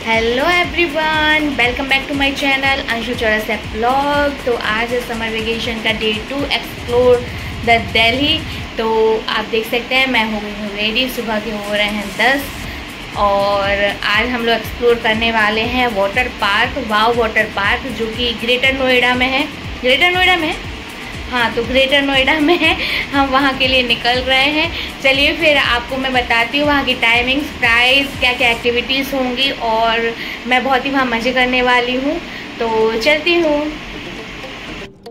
Hello everyone, welcome back to my channel Anshu Chaurasia blog. तो आज है समर वेकेशन का डे 2 एक्सप्लोर द दिल्ली। तो आप देख सकते हैं मैं हो गई हूँ रेडी, सुबह के हो रहे हैं 10 और आज हम लोग एक्सप्लोर करने वाले हैं वाटर पार्क, वाव वाटर पार्क, जो कि ग्रेटर नोएडा में है। ग्रेटर नोएडा में है, हाँ, तो ग्रेटर नोएडा में है। हम वहाँ के लिए निकल रहे हैं। चलिए फिर आपको मैं बताती हूँ वहाँ की टाइमिंग्स, प्राइस, क्या क्या एक्टिविटीज़ होंगी और मैं बहुत ही वहाँ मज़े करने वाली हूँ। तो चलती हूँ।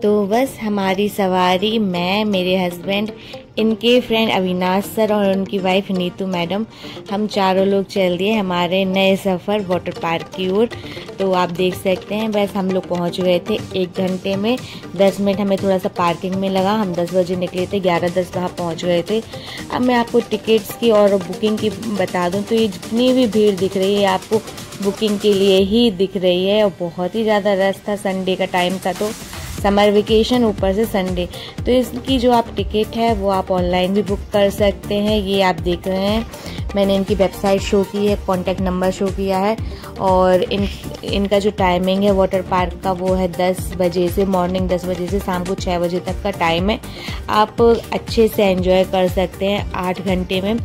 तो बस हमारी सवारी, मैं, मेरे हस्बैंड, इनके फ्रेंड अविनाश सर और उनकी वाइफ नीतू मैडम, हम चारों लोग चल दिए हमारे नए सफ़र वाटर पार्क की ओर। तो आप देख सकते हैं बस हम लोग पहुंच गए थे 1 घंटे में। 10 मिनट हमें थोड़ा सा पार्किंग में लगा। हम 10 बजे निकले थे, 11:10 वहाँ पहुंच गए थे। अब मैं आपको टिकट्स की और बुकिंग की बता दूं तो ये जितनी भी भीड़ दिख रही है आपको बुकिंग के लिए ही दिख रही है और बहुत ही ज़्यादा रश था। संडे का टाइम था तो समर वेकेशन, ऊपर से संडे, तो इसकी जो आप टिकट है वो आप ऑनलाइन भी बुक कर सकते हैं। ये आप देख रहे हैं, मैंने इनकी वेबसाइट शो की है, कॉन्टैक्ट नंबर शो किया है और इनका जो टाइमिंग है वाटर पार्क का वो है 10 बजे से, मॉर्निंग 10 बजे से शाम को 6 बजे तक का टाइम है। आप अच्छे से एंजॉय कर सकते हैं 8 घंटे में।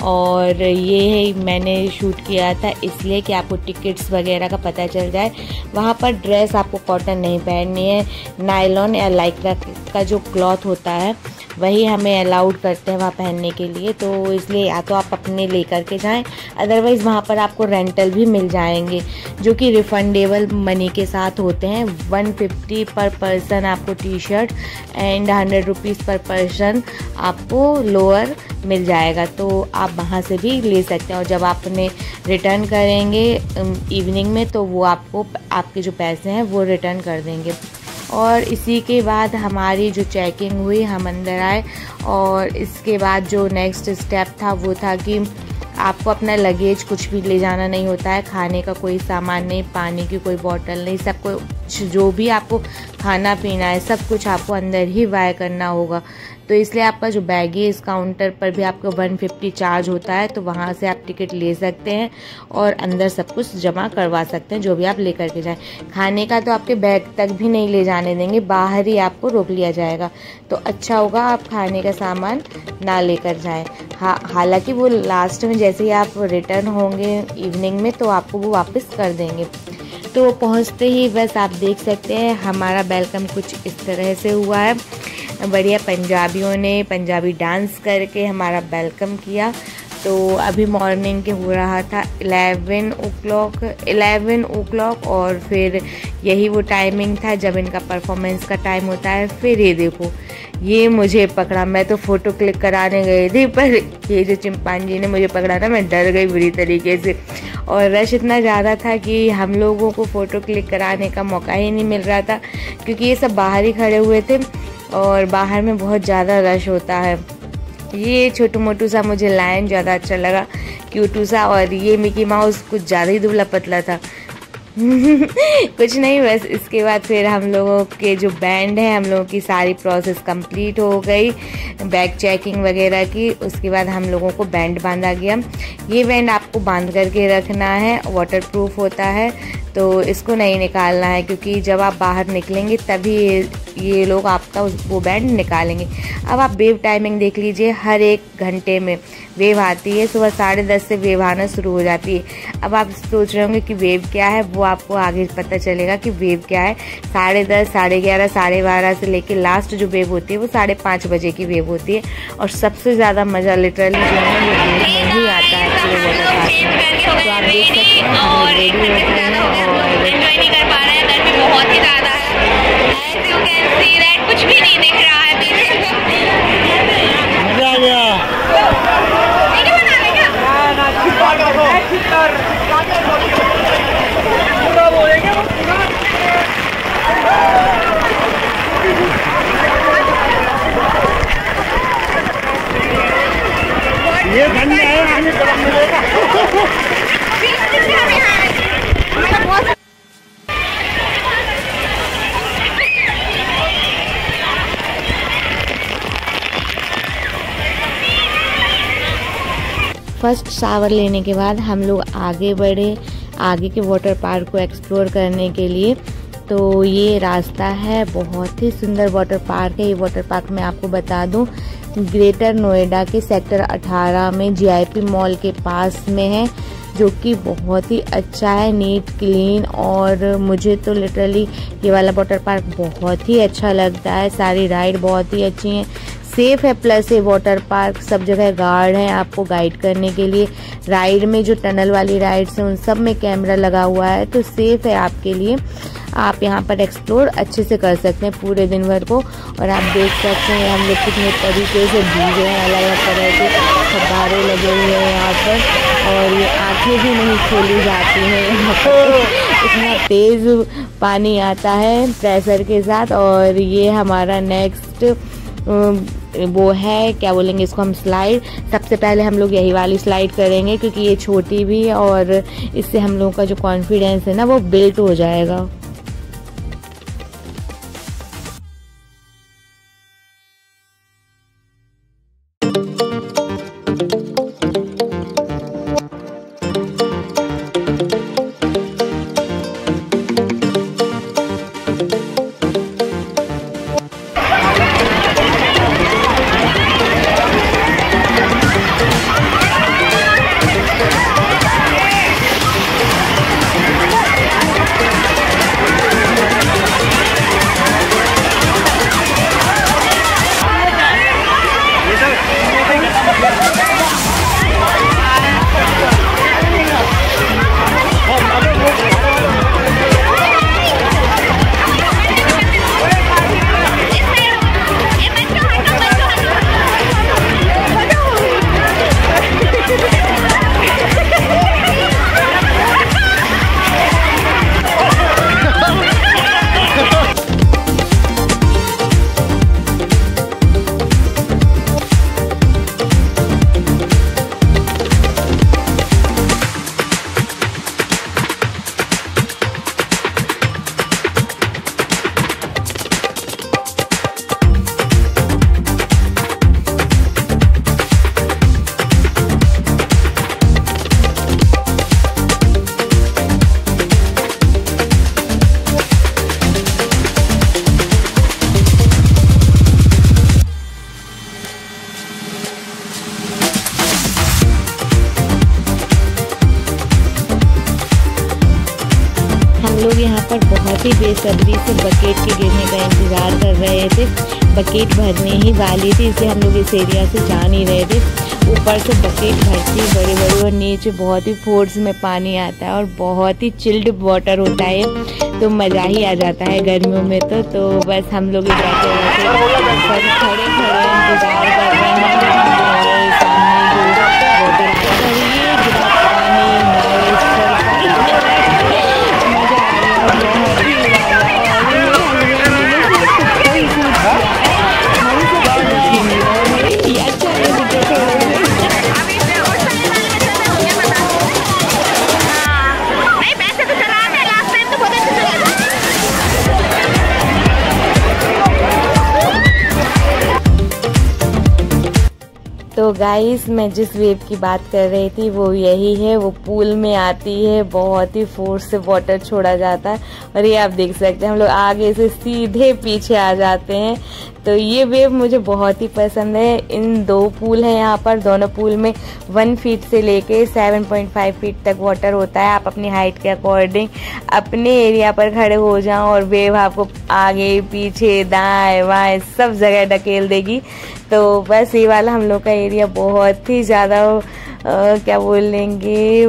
और ये मैंने शूट किया था इसलिए कि आपको टिकट्स वगैरह का पता चल जाए। वहाँ पर ड्रेस आपको कॉटन नहीं पहननी है, नायलॉन या लाइक्रा का जो क्लॉथ होता है वही हमें अलाउड करते हैं वहाँ पहनने के लिए। तो इसलिए या तो आप अपने लेकर के जाएं, अदरवाइज़ वहाँ पर आपको रेंटल भी मिल जाएंगे जो कि रिफंडेबल मनी के साथ होते हैं। 150 पर पर्सन आपको टी शर्ट एंड 100 रुपीज़ पर पर्सन आपको लोअर मिल जाएगा। तो आप वहाँ से भी ले सकते हैं और जब आपने रिटर्न करेंगे इवनिंग में तो वो आपको आपके जो पैसे हैं वो रिटर्न कर देंगे। और इसी के बाद हमारी जो चेकिंग हुई, हम अंदर आए और इसके बाद जो नेक्स्ट स्टेप था वो था कि आपको अपना लगेज कुछ भी ले जाना नहीं होता है, खाने का कोई सामान नहीं, पानी की कोई बोतल नहीं, सब कुछ जो भी आपको खाना पीना है सब कुछ आपको अंदर ही बाय करना होगा। तो इसलिए आपका जो बैगेज काउंटर पर भी आपको 150 चार्ज होता है, तो वहाँ से आप टिकट ले सकते हैं और अंदर सब कुछ जमा करवा सकते हैं जो भी आप लेकर के जाएं। खाने का तो आपके बैग तक भी नहीं ले जाने देंगे, बाहर ही आपको रोक लिया जाएगा। तो अच्छा होगा आप खाने का सामान ना लेकर जाएं। हालांकि वो लास्ट में जैसे ही आप रिटर्न होंगे इवनिंग में तो आपको वो वापस कर देंगे। तो पहुंचते ही बस आप देख सकते हैं हमारा वेलकम कुछ इस तरह से हुआ है। बढ़िया पंजाबियों ने पंजाबी डांस करके हमारा वेलकम किया। तो अभी मॉर्निंग के हो रहा था 11 ओ क्लॉक और फिर यही वो टाइमिंग था जब इनका परफॉर्मेंस का टाइम होता है। फिर ये देखो, ये मुझे पकड़ा, मैं तो फ़ोटो क्लिक कराने गई थी पर ये जो चिंपांजी ने मुझे पकड़ा ना, मैं डर गई बुरी तरीके से। और रश इतना ज़्यादा था कि हम लोगों को फ़ोटो क्लिक कराने का मौका ही नहीं मिल रहा था क्योंकि ये सब बाहर ही खड़े हुए थे और बाहर में बहुत ज़्यादा रश होता है। ये छोटू मोटू सा मुझे लायन ज़्यादा अच्छा लगा, क्यूटू सा, और ये मिकी माउस कुछ ज़्यादा ही दुबला पतला था। कुछ नहीं, बस इसके बाद फिर हम लोगों के जो बैंड है, हम लोगों की सारी प्रोसेस कंप्लीट हो गई, बैग चेकिंग वगैरह की। उसके बाद हम लोगों को बैंड बांधा गया। ये बैंड आपको बांध करके रखना है, वाटरप्रूफ होता है, तो इसको नहीं निकालना है, क्योंकि जब आप बाहर निकलेंगे तभी ये लोग आपका वो बैंड निकालेंगे। अब आप वेव टाइमिंग देख लीजिए, हर 1 घंटे में वेव आती है। सुबह 10:30 से वेव आना शुरू हो जाती है। अब आप सोच रहे होंगे कि वेव क्या है, वो आपको आगे पता चलेगा कि वेव क्या है। 10:30, 11:30, 12:30 से लेके लास्ट जो वेव होती है वो 5:30 बजे की वेव होती है। और सबसे ज़्यादा मज़ा लिटरली जो है वो वेव में ही आता है पूरे वाटर पार्क में। तो आप देख सकते हैं हम रेडी हो गए हैं और एंजॉय नहीं कर पा रहे हैं, गर्मी बहुत ही ज़्यादा है। As you can see that कुछ भी नहीं दिख रहा है पीछे। मजा आ गया। ये ठंड है, आगे गरम मिलेगा। फर्स्ट शावर लेने के बाद हम लोग आगे बढ़े, आगे के वाटर पार्क को एक्सप्लोर करने के लिए। तो ये रास्ता है, बहुत ही सुंदर वाटर पार्क है। ये वाटर पार्क मैं आपको बता दूं, ग्रेटर नोएडा के सेक्टर 18 में जीआईपी मॉल के पास में है, जो कि बहुत ही अच्छा है, नीट क्लीन। और मुझे तो लिटरली ये वाला वाटर पार्क बहुत ही अच्छा लगता है। सारी राइड बहुत ही अच्छी हैं, सेफ है। प्लस ये वाटर पार्क सब जगह गार्ड हैं आपको गाइड करने के लिए। राइड में जो टनल वाली राइड्स हैं उन सब में कैमरा लगा हुआ है, तो सेफ है आपके लिए। आप यहाँ पर एक्सप्लोर अच्छे से कर सकते हैं पूरे दिन भर को। और आप देख सकते हैं हम लोग कितने तरीके से भीग रहे हैं, अलग अलग तरह के फव्वारे लगे हुए हैं यहाँ पर। और ये आँखें भी नहीं खोली जाती हैं यहाँ पर, इतना तेज़ पानी आता है प्रेशर के साथ। और ये हमारा नेक्स्ट वो है, क्या बोलेंगे इसको हम, स्लाइड। सबसे पहले हम लोग यही वाली स्लाइड करेंगे, क्योंकि ये छोटी भी है और इससे हम लोगों का जो कॉन्फिडेंस है ना वो बिल्ट हो जाएगा। लोग यहाँ पर बहुत ही बेसब्री से बकेट के गिरने का इंतज़ार कर रहे थे। बकेट भरने ही वाली थी, इसलिए हम लोग इस एरिया से जा नहीं रहे थे। ऊपर से बकेट भरती बड़े बड़े और नीचे बहुत ही फोर्स में पानी आता है और बहुत ही चिल्ड वाटर होता है, तो मज़ा ही आ जाता है गर्मियों में। तो बस हम लोग बैठे खड़े खड़े इंतज़ार कर रहे हैं। गाइस मैं जिस वेव की बात कर रही थी वो यही है, वो पूल में आती है, बहुत ही फोर्स से वाटर छोड़ा जाता है और ये आप देख सकते हैं हम लोग आगे से सीधे पीछे आ जाते हैं। तो ये वेव मुझे बहुत ही पसंद है। इन 2 पूल हैं यहाँ पर, दोनों पूल में 1 फीट से लेके 7.5 फीट तक वाटर होता है। आप अपनी हाइट के अकॉर्डिंग अपने एरिया पर खड़े हो जाओ और वेव आपको आगे पीछे दाएं बाएं सब जगह ढकेल देगी। तो बस ये वाला हम लोग का एरिया बहुत ही ज़्यादा क्या बोलेंगे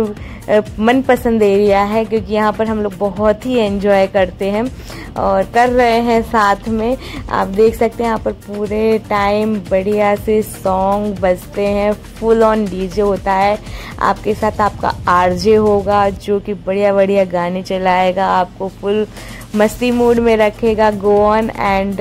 मनपसंद एरिया है, क्योंकि यहाँ पर हम लोग बहुत ही एंजॉय करते हैं और कर रहे हैं साथ में। आप देख सकते हैं यहाँ पर पूरे टाइम बढ़िया से सॉन्ग बजते हैं, फुल ऑन डीजे होता है। आपके साथ आपका आरजे होगा जो कि बढ़िया बढ़िया गाने चलाएगा, आपको फुल मस्ती मूड में रखेगा। गो ऑन एंड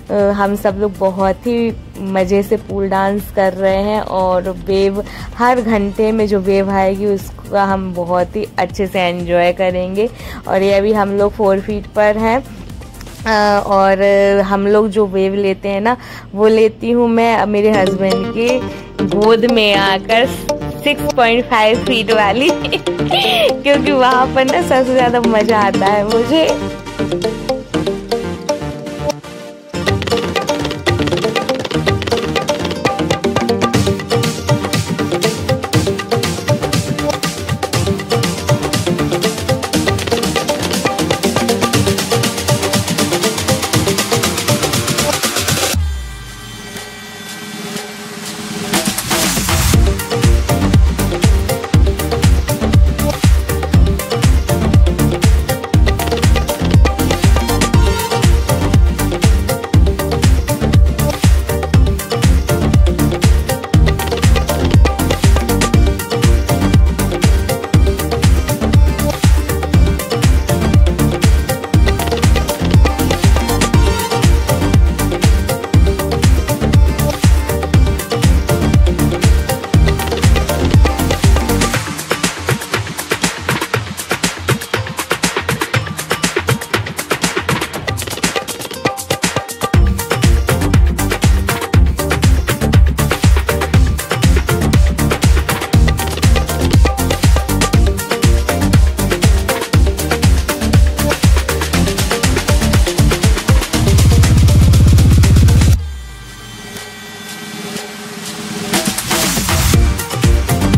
हम सब लोग बहुत ही मज़े से पूल डांस कर रहे हैं और वेव हर घंटे में जो वेव आएगी उसका हम बहुत ही अच्छे से एंजॉय करेंगे। और ये अभी हम लोग 4 फीट पर हैं और हम लोग जो वेव लेते हैं ना वो लेती हूँ मैं मेरे हस्बैंड के गोद में आकर 6.5 फीट वाली क्योंकि वहाँ पर ना सबसे ज़्यादा मज़ा आता है मुझे।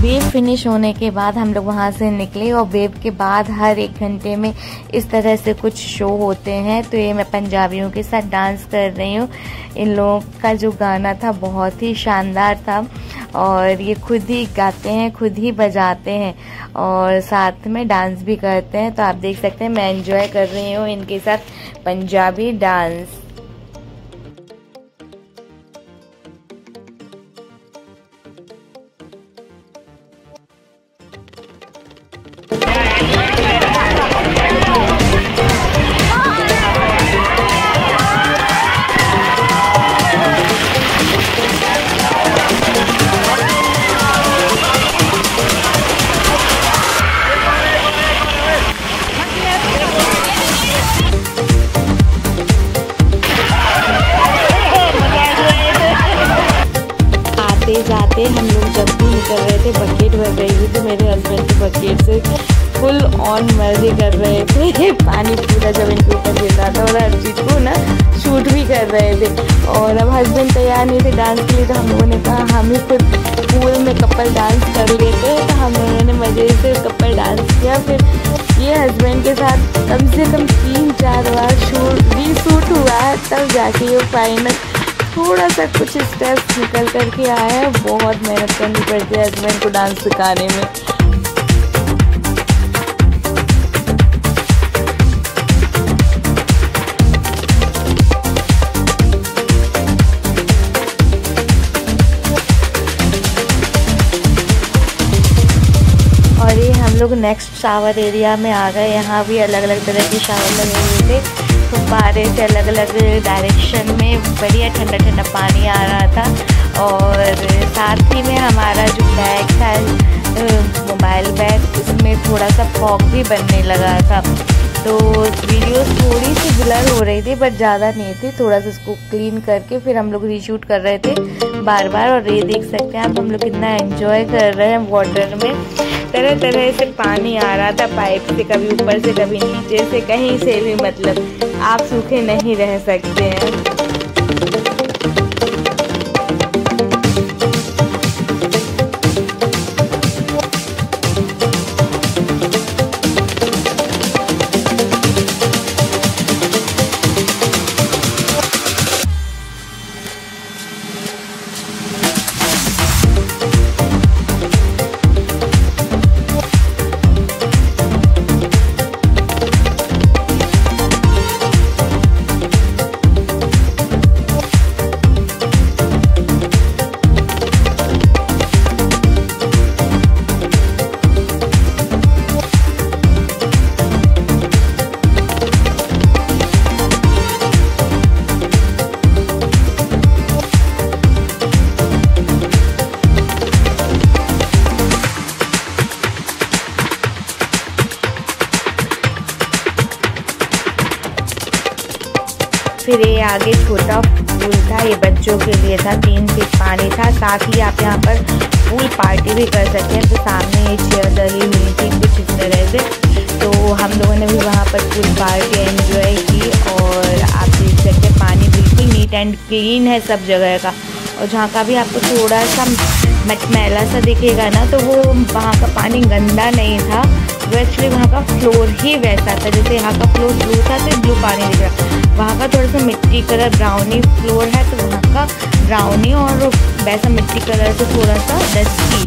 वेव फिनिश होने के बाद हम लोग वहाँ से निकले और वेव के बाद हर 1 घंटे में इस तरह से कुछ शो होते हैं। तो ये मैं पंजाबियों के साथ डांस कर रही हूँ। इन लोगों का जो गाना था बहुत ही शानदार था और ये खुद ही गाते हैं, खुद ही बजाते हैं और साथ में डांस भी करते हैं। तो आप देख सकते हैं मैं एंजॉय कर रही हूँ इनके साथ पंजाबी डांस। जाते हम लोग जब भी निकल रहे थे बकेट भर रही थी, मेरे हस्बैंड के बकेट से फुल ऑन मजे कर रहे थे। पानी पूरा जब इनके ऊपर गिर रहा था और हर चीज़ को ना शूट भी कर रहे थे। और अब हस्बैंड तैयार नहीं थे डांस के लिए, तो हम लोगों ने कहा हम ही खुद पूल में कपल डांस कर लेते हैं। तो हम लोगों ने मज़े से कपल डांस किया। फिर ये हस्बैंड के साथ कम से कम 3-4 बार रीशूट हुआ है, तब जाके ये फाइनल थोड़ा सा कुछ स्टेप्स निकल करके आया है। बहुत मेहनत करनी पड़ती है हस्बैंड को डांस सिखाने में। और ये हम लोग नेक्स्ट शावर एरिया में आ गए। यहाँ भी अलग अलग तरह के शावर लगे हुए थे, फुब्बारे से अलग अलग डायरेक्शन में बढ़िया ठंडा ठंडा पानी आ रहा था। और साथ ही में हमारा जो बैग था मोबाइल बैग, उसमें थोड़ा सा फॉग भी बनने लगा था। तो वीडियोस थोड़ी सी ब्लर हो रही थी बट ज़्यादा नहीं थी। थोड़ा सा उसको क्लीन करके फिर हम लोग रीशूट कर रहे थे बार बार। और ये देख सकते हैं आप हम लोग कितना एंजॉय कर रहे हैं वाटर में। तरह तरह से पानी आ रहा था पाइप से, कभी ऊपर से कभी नीचे से, कहीं से भी, मतलब आप सूखे नहीं रह सकते हैं। फिर ये आगे छोटा पूल था, ये बच्चों के लिए था, 3 फीट पानी था। साथ ही आप यहाँ पर पूल पार्टी भी कर सकते हैं। तो सामने ये चेयर डली हुई थी कुछ इस तरह से, तो हम लोगों ने भी वहाँ पर पूल पार्टी एंजॉय की। और आप देख सकते हैं पानी बिल्कुल नीट एंड क्लीन है सब जगह का। और जहाँ का भी आपको थोड़ा सा मटमैला सा दिखेगा ना, तो वो वहाँ का पानी गंदा नहीं था, वो एक्चुअली वहाँ का फ्लोर ही वैसा था। जैसे यहाँ का फ्लोर ब्लू था तो ब्लू पानी दिख रहा, वहाँ का थोड़ा सा मिट्टी कलर ब्राउनी फ्लोर है तो वहाँ का ब्राउनी, और वैसा मिट्टी कलर से थोड़ा सा डस्टी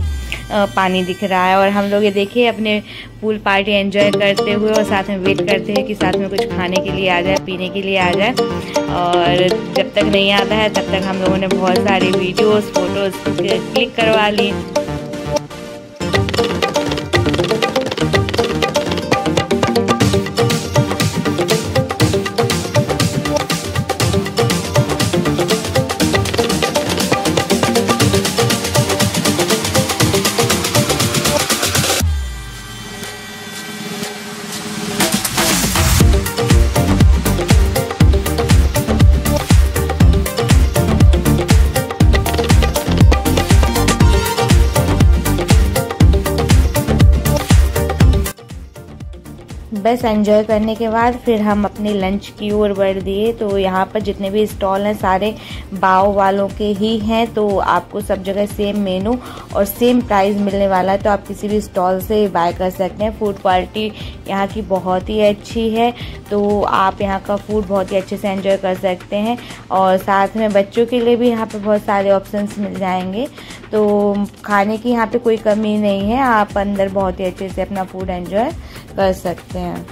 पानी दिख रहा है। और हम लोग ये देखिए अपने पूल पार्टी एंजॉय करते हुए और साथ में वेट करते हैं कि साथ में कुछ खाने के लिए आ जाए, पीने के लिए आ जाए। और जब तक नहीं आता है तब तक हम लोगों ने बहुत सारी वीडियोस फोटोज़ क्लिक करवा ली। बस एंजॉय करने के बाद फिर हम अपने लंच की ओर बढ़ दिए। तो यहाँ पर जितने भी स्टॉल हैं सारे बाव वालों के ही हैं, तो आपको सब जगह सेम मेनू और सेम प्राइस मिलने वाला है। तो आप किसी भी स्टॉल से बाय कर सकते हैं। फूड क्वालिटी यहाँ की बहुत ही अच्छी है, तो आप यहाँ का फूड बहुत ही अच्छे से एंजॉय कर सकते हैं। और साथ में बच्चों के लिए भी यहाँ पे बहुत सारे ऑप्शंस मिल जाएंगे, तो खाने की यहाँ पे कोई कमी नहीं है। आप अंदर बहुत ही अच्छे से अपना फूड एंजॉय कर सकते हैं।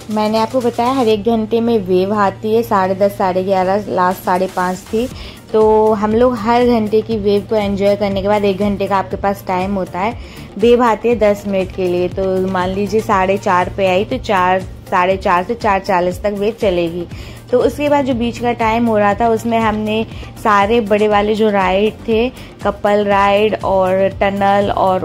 मैंने आपको बताया हर 1 घंटे में वेव आती है, 10:30, 11:30, लास्ट 5:30 थी। तो हम लोग हर घंटे की वेव को एंजॉय करने के बाद 1 घंटे का आपके पास टाइम होता है। वेव आती है 10 मिनट के लिए, तो मान लीजिए 4:30 पे आई तो 4:30 से 4:40 तक वेव चलेगी। तो उसके बाद जो बीच का टाइम हो रहा था उसमें हमने सारे बड़े वाले जो राइड थे, कपल राइड और टनल और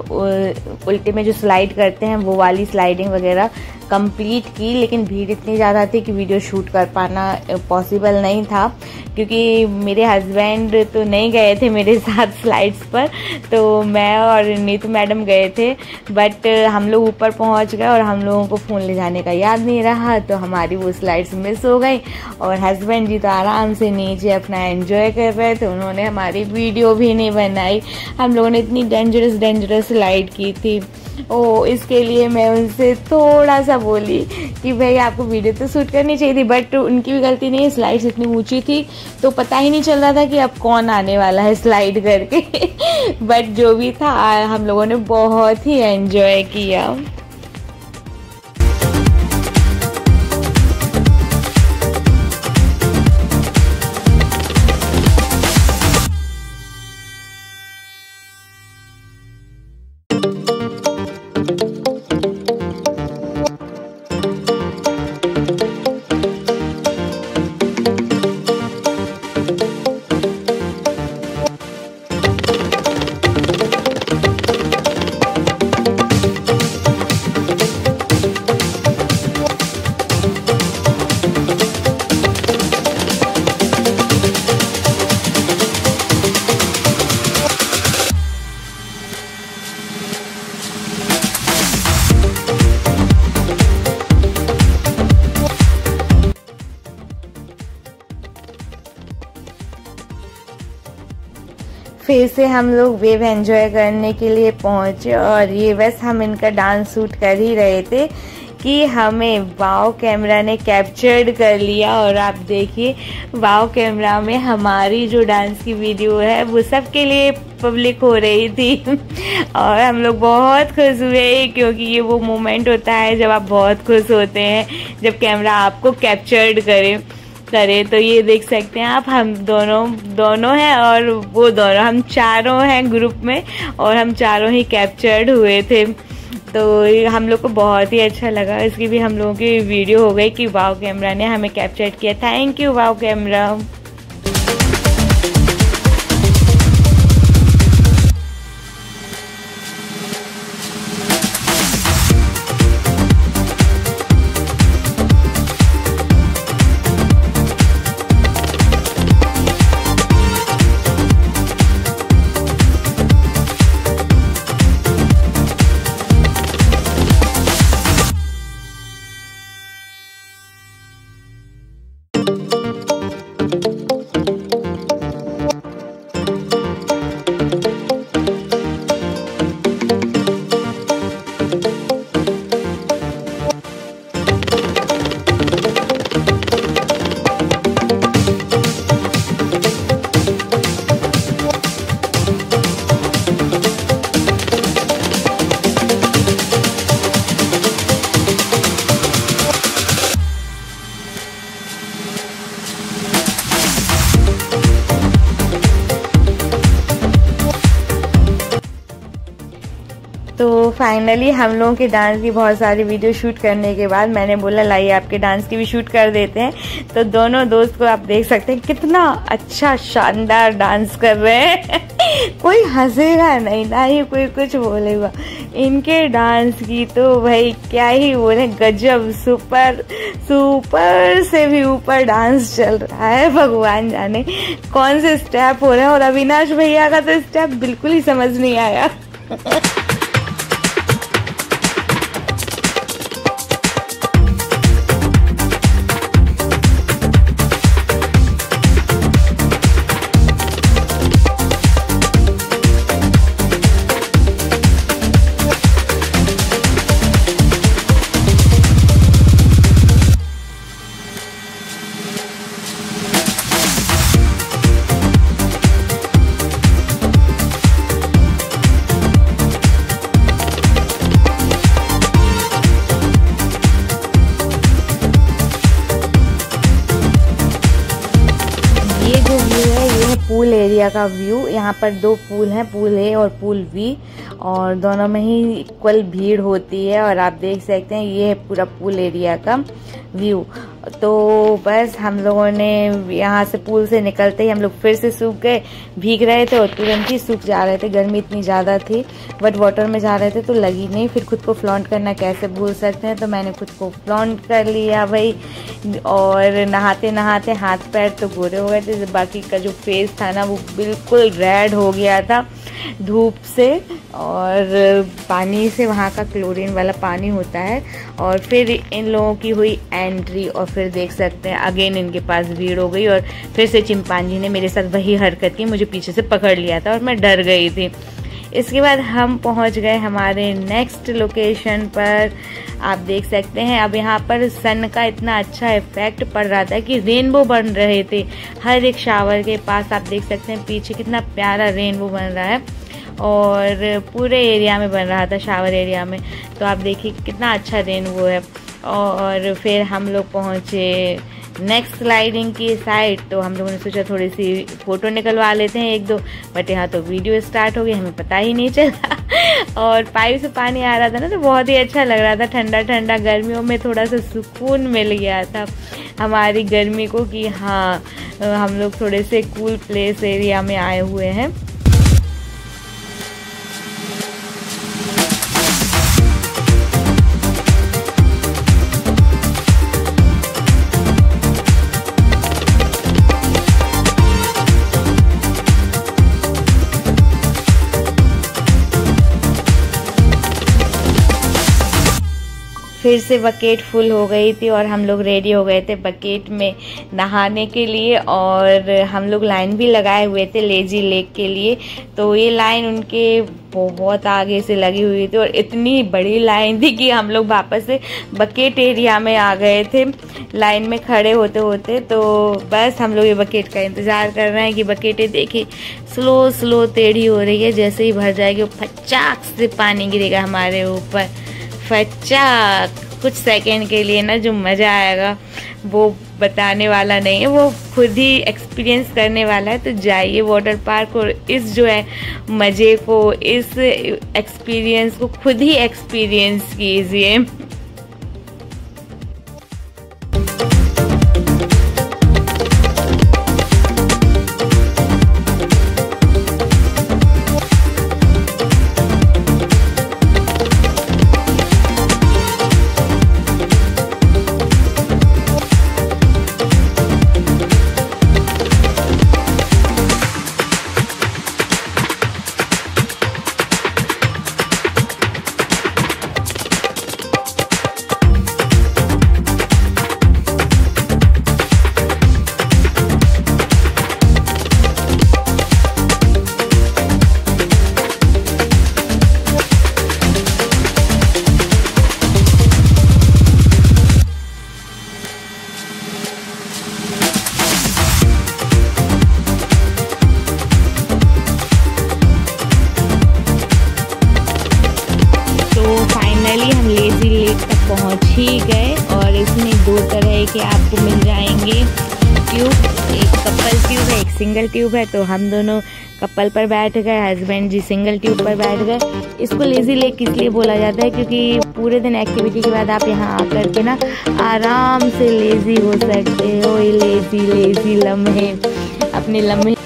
उल्टे में जो स्लाइड करते हैं वो वाली स्लाइडिंग वगैरह कंप्लीट की, लेकिन भीड़ इतनी ज़्यादा थी कि वीडियो शूट कर पाना पॉसिबल नहीं था, क्योंकि मेरे हस्बैंड तो नहीं गए थे मेरे साथ स्लाइड्स पर, तो मैं और नीतू मैडम गए थे। बट हम लोग ऊपर पहुंच गए और हम लोगों को फ़ोन ले जाने का याद नहीं रहा, तो हमारी वो स्लाइड्स मिस हो गई। और हस्बैंड जी तो आराम से नीचे अपना एंजॉय कर रहे थे, उन्होंने हमारी वीडियो भी नहीं बनाई। हम लोगों ने इतनी डेंजरस स्लाइड की थी। इसके लिए मैं उनसे थोड़ा सा बोली कि भाई आपको वीडियो तो शूट करनी चाहिए थी, बट उनकी भी गलती नहीं है, स्लाइड्स इतनी ऊंची थी तो पता ही नहीं चल रहा था कि अब कौन आने वाला है स्लाइड करके। बट जो भी था, हम लोगों ने बहुत ही एंजॉय किया। फिर से हम लोग वेव एंजॉय करने के लिए पहुंचे, और ये बस हम इनका डांस शूट कर ही रहे थे कि हमें वाव कैमरा ने कैप्चर्ड कर लिया। और आप देखिए, वाव कैमरा में हमारी जो डांस की वीडियो है वो सबके लिए पब्लिक हो रही थी। और हम लोग बहुत खुश हुए, क्योंकि ये वो मोमेंट होता है जब आप बहुत खुश होते हैं, जब कैमरा आपको कैप्चर्ड करे। तो ये देख सकते हैं आप, हम दोनों हैं और वो दोनों, हम चारों हैं ग्रुप में, और हम चारों ही कैप्चर्ड हुए थे। तो हम लोग को बहुत ही अच्छा लगा। इसकी भी हम लोगों की वीडियो हो गई कि वाव कैमरा ने हमें कैप्चर किया। Thank you wow camera. तो फाइनली हम लोगों के डांस की बहुत सारी वीडियो शूट करने के बाद मैंने बोला लाइए आपके डांस की भी शूट कर देते हैं। तो दोनों दोस्त को आप देख सकते हैं कितना अच्छा शानदार डांस कर रहे हैं। कोई हंसेगा नहीं, ना ही कोई कुछ बोलेगा। इनके डांस की तो भाई क्या ही बोले, गजब, सुपर से भी ऊपर डांस चल रहा है। भगवान जाने कौन से स्टेप हो रहे हैं। और अविनाश भैया का तो स्टेप बिल्कुल ही समझ नहीं आया। पूल एरिया का व्यू। यहाँ पर दो पूल हैं, पूल ए और पूल बी, और दोनों में ही इक्वल भीड़ होती है। और आप देख सकते हैं ये है पूरा पूल एरिया का व्यू। तो बस हम लोगों ने यहाँ से पूल से निकलते ही हम लोग फिर से सूख गए, भीग रहे थे और तुरंत ही सूख जा रहे थे, गर्मी इतनी ज़्यादा थी। बट वाटर में जा रहे थे तो लगी नहीं। फिर खुद को फ्लॉन्ट करना कैसे भूल सकते हैं, तो मैंने खुद को फ्लॉन्ट कर लिया भाई। और नहाते नहाते हाथ पैर तो गोरे हो गए थे, बाकी का जो फेस था ना वो बिल्कुल रेड हो गया था धूप से और पानी से। वहाँ का क्लोरीन वाला पानी होता है। और फिर इन लोगों की हुई एंट्री और फिर देख सकते हैं अगेन इनके पास भीड़ हो गई और फिर से चिंपांजी ने मेरे साथ वही हरकत की, मुझे पीछे से पकड़ लिया था और मैं डर गई थी। इसके बाद हम पहुंच गए हमारे नेक्स्ट लोकेशन पर। आप देख सकते हैं अब यहाँ पर सन का इतना अच्छा इफेक्ट पड़ रहा था कि रेनबो बन रहे थे हर एक शावर के पास। आप देख सकते हैं पीछे कितना प्यारा रेनबो बन रहा है और पूरे एरिया में बन रहा था, शावर एरिया में। तो आप देखिए कितना अच्छा रेनबो है। और फिर हम लोग पहुँचे नेक्स्ट स्लाइडिंग की साइड, तो हम लोगों ने सोचा थोड़ी सी फ़ोटो निकलवा लेते हैं एक दो, बट यहाँ तो वीडियो स्टार्ट हो गई, हमें पता ही नहीं चला। और पाइप से पानी आ रहा था ना तो बहुत ही अच्छा लग रहा था, ठंडा ठंडा। गर्मियों में थोड़ा सा सुकून मिल गया था हमारी गर्मी को कि हाँ हम लोग थोड़े से कूल प्लेस एरिया में आए हुए हैं। फिर से बकेट फुल हो गई थी और हम लोग रेडी हो गए थे बकेट में नहाने के लिए। और हम लोग लाइन भी लगाए हुए थे लेजी लेक के लिए। तो ये लाइन उनके बहुत आगे से लगी हुई थी और इतनी बड़ी लाइन थी कि हम लोग वापस से बकेट एरिया में आ गए थे लाइन में खड़े होते होते। तो बस हम लोग ये बकेट का इंतज़ार कर रहे हैं कि बकेटें देखिए स्लो स्लो टेढ़ी हो रही है, जैसे ही भर जाएगी वो फचाक से पानी गिरेगा हमारे ऊपर, फचाक। कुछ सेकंड के लिए ना जो मज़ा आएगा वो बताने वाला नहीं है, वो खुद ही एक्सपीरियंस करने वाला है। तो जाइए वाटर पार्क और इस जो है मज़े को, इस एक्सपीरियंस को खुद ही एक्सपीरियंस कीजिए। हम लेजी लेक तक पहुंच ही गए और इसमें दो तरह के आपको मिल जाएंगे ट्यूब, एक कपल ट्यूब है, एक सिंगल ट्यूब है। तो हम दोनों कपल पर बैठ गए, हस्बैंड जी सिंगल ट्यूब पर बैठ गए। इसको लेजी लेक इसलिए बोला जाता है क्योंकि पूरे दिन एक्टिविटी के बाद आप यहाँ आकर के ना आराम से लेजी हो सकते हो। ये लेजी लेजी लम्हे, अपने लम्हे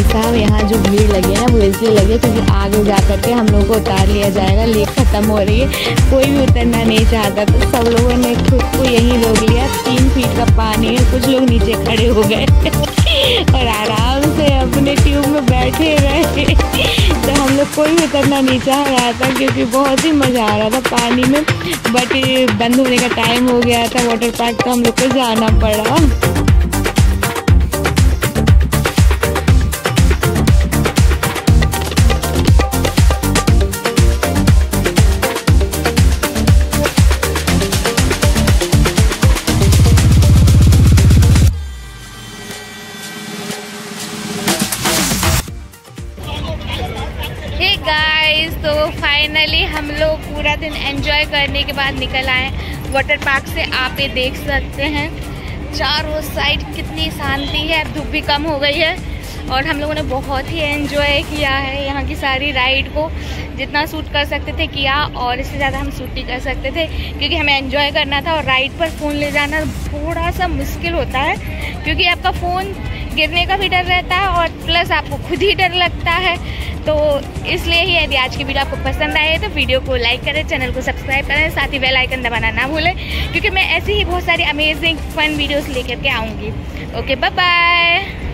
साहब यहाँ जो भीड़ लगी है ना वो इसलिए लगी है क्योंकि आगे जा करके हम लोगों को उतार लिया जाएगा। लेक ख़त्म हो रही है, कोई भी उतरना नहीं चाहता, तो सब लोगों ने खुद को यहीं रोक लिया। 3 फीट का पानी है, कुछ लोग नीचे खड़े हो गए और आराम से अपने ट्यूब में बैठे रहे। तो हम लोग कोई उतरना नहीं चाह रहा था क्योंकि बहुत ही मज़ा आ रहा था पानी में। बट बंद होने का टाइम हो गया था वाटर पार्क, तो हम लोग को जाना पड़ा। तो फाइनली हम लोग पूरा दिन एंजॉय करने के बाद निकल आए वाटर पार्क से। आप ये देख सकते हैं चारों साइड कितनी शांति है। अब धूप भी कम हो गई है और हम लोगों ने बहुत ही एंजॉय किया है यहाँ की सारी राइड को। जितना शूट कर सकते थे किया और इससे ज़्यादा हम शूट नहीं कर सकते थे क्योंकि हमें एंजॉय करना था। और राइड पर फ़ोन ले जाना थोड़ा सा मुश्किल होता है क्योंकि आपका फ़ोन गिरने का भी डर रहता है और प्लस आपको खुद ही डर लगता है। तो इसलिए ही यदि आज की वीडियो आपको पसंद आए तो वीडियो को लाइक करें, चैनल को सब्सक्राइब करें, साथ ही बेल आइकन दबाना ना भूलें क्योंकि मैं ऐसी ही बहुत सारी अमेजिंग फन वीडियोस लेकर के आऊँगी। Okay, bye bye.